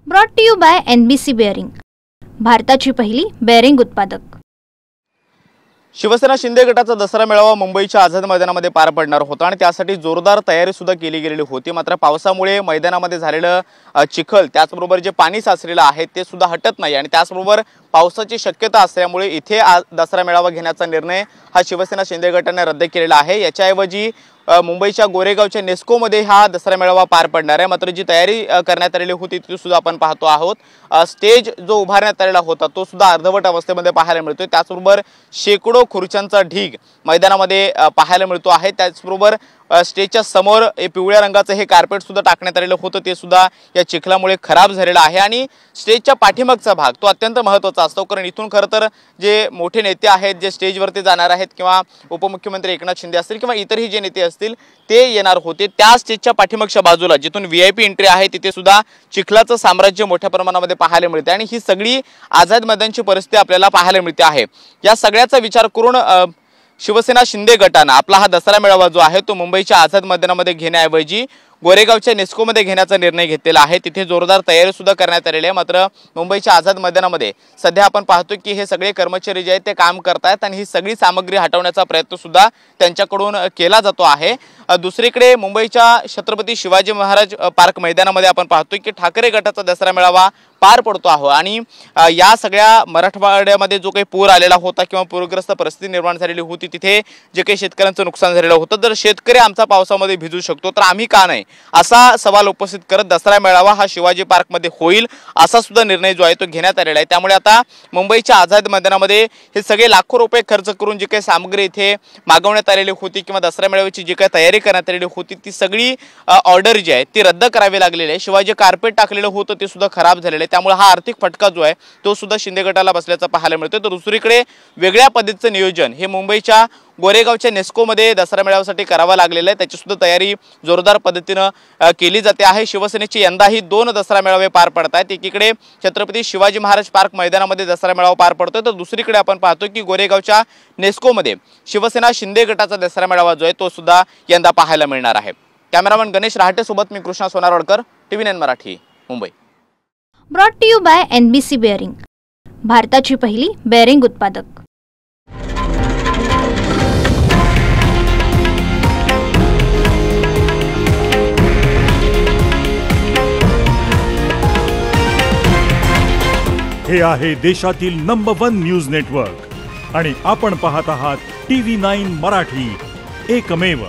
Brought to you by NBC bearing, भारताची पहिली bearing उत्पादक। शिवसेना शिंदे गटाचा दसरा मेळावा मुंबईच्या आझाद मैदानामध्ये पार पडणार होता आणि त्यासाठी जोरदार तयारी सुद्धा केली गेलेली होती। मात्र पावसामुळे मैदानामध्ये झालेलं चिखल, त्याचबरोबर जे पाणी साचलेलं आहे ते सुद्धा हटत नाही आणि त्याचबरोबर पावसाची शक्यता असल्यामुळे इथे दसरा मेळावा घेण्याचा निर्णय हा शिवसेना शिंदे गटाने रद्द केलेला आहे। याच्याऐवजी मुंबईच्या गोरेगावच्या नेस्कोमध्ये हा दसरा मेळावा पार पडणार आहे। मात्र जी तयारी करण्यात आलेली होती ती सुद्धा आपण पाहतो आहोत। स्टेज जो उभारण्यात आलेला होता तो सुद्धा अर्धवट अवस्थेमध्ये पाहायला मिळतोय। त्याचबरोबर शेकडो खुर्च्यांचा ढीग मैदानामध्ये पाहायला मिळतो आहे। त्याचबरोबर स्टेजच्या समोर पिवळ्या रंगाचं हे कार्पेट सुद्धा टाकण्यात आलेलं होतं, ते सुद्धा या चिखलामुळे खराब झालेलं आहे आणि स्टेजच्या पाठीमागचा भाग तो अत्यंत महत्त्वाचा असतो, कारण इथून खरं तर जे मोठे नेते आहेत जे स्टेजवरती जाणार आहेत किंवा उपमुख्यमंत्री एकनाथ शिंदे असतील किंवा इतरही जे नेते असतील ते येणार होते, त्या स्टेजच्या पाठीमागच्या बाजूला जिथून VIP एंट्री आहे तिथे सुद्धा चिखलाचं साम्राज्य मोठ्या प्रमाणामध्ये पाहायला मिळते आणि ही सगळी आझाद मैदानची परिस्थिती आपल्याला पाहायला मिळते आहे। या सगळ्याचा विचार करून शिवसेना शिंदे गटाने आपला हा दसरा मेळावा जो आहे तो मुंबईच्या आझाद मैदानामध्ये घेण्याऐवजी गोरेगावच्या नेस्कोमध्ये घेण्याचा निर्णय घेतलेला आहे। तिथे जोरदार तयारी सुद्धा करण्यात आलेली आहे। मात्र मुंबईच्या आझाद मैदानामध्ये सध्या आपण पाहतो की हे सगळे कर्मचारी जे आहेत ते काम करतायत आणि ही सगळी सामग्री हटवण्याचा प्रयत्न सुद्धा त्यांच्याकडून केला जातो आहे। दुसरीकडे मुंबईच्या छत्रपती शिवाजी महाराज पार्क मैदानामध्ये आपण पाहतो की ठाकरे गटाचा दसरा मेळावा पार पडतो आहे आणि या सगळ्या मराठवाड्यामध्ये जो काही पूर आलेला होता किंवा पूरग्रस्त परिस्थिती निर्माण झालेली होती, तिथे जे काही शेतकऱ्यांचं नुकसान झालेलं होतं, जर शेतकरी आमचा पावसामध्ये भिजू शकतो तर आम्ही का नाही, असा सवाल उपस्थित करत दसरा मेळावा हा शिवाजी पार्कमध्ये होईल असा सुद्धा निर्णय जो आहे तो घेण्यात आलेला आहे। त्यामुळे आता मुंबईच्या आझाद मैदानामध्ये हे सगळे लाखो रुपये खर्च करून जी काही सामग्री इथे मागवण्यात आलेली होती किंवा दसरा मेळाव्याची जी काही तयारी करण्यात आलेली होती ती सगळी ऑर्डर जी आहे ती रद्द करावी लागलेली आहे। शिवाय जे कार्पेट टाकलेलं होतं ते सुद्धा खराब झालेलं आहे, त्यामुळे हा आर्थिक फटका जो आहे तो सुद्धा शिंदे गटाला बसल्याचं पाहायला मिळतोय। तर दुसरीकडे वेगळ्या पद्धतीचं नियोजन हे मुंबईच्या गोरेगावच्या नेस्कोमध्ये दसरा मेळाव्यासाठी करावं लागलेलं आहे, त्याची सुद्धा तयारी जोरदार पद्धतीनं केली जाते आहे। शिवसेनेची यंदाही 2 दसरा मेळावे पार पडत आहेत। एकीकडे छत्रपती शिवाजी महाराज पार्क मैदानामध्ये दसरा मेळावा पार पडतोय, तर दुसरीकडे आपण पाहतो की गोरेगावच्या नेस्कोमध्ये शिवसेना शिंदे गटाचा दसरा मेळावा जो आहे तो सुद्धा यंदा पाहायला मिळणार आहे। कॅमेरामन गणेश रहाटे सोबत मी Krishna Sonarwadkar, TV9 Marathi, Mumbai. Brought to you by NBC bearing, भारताची पहिली बेअरिंग उत्पादक। हे आहे देशातील नंबर 1 न्यूज नेटवर्क आणि आपण पाहत आहात TV9 मराठी, एकमेव।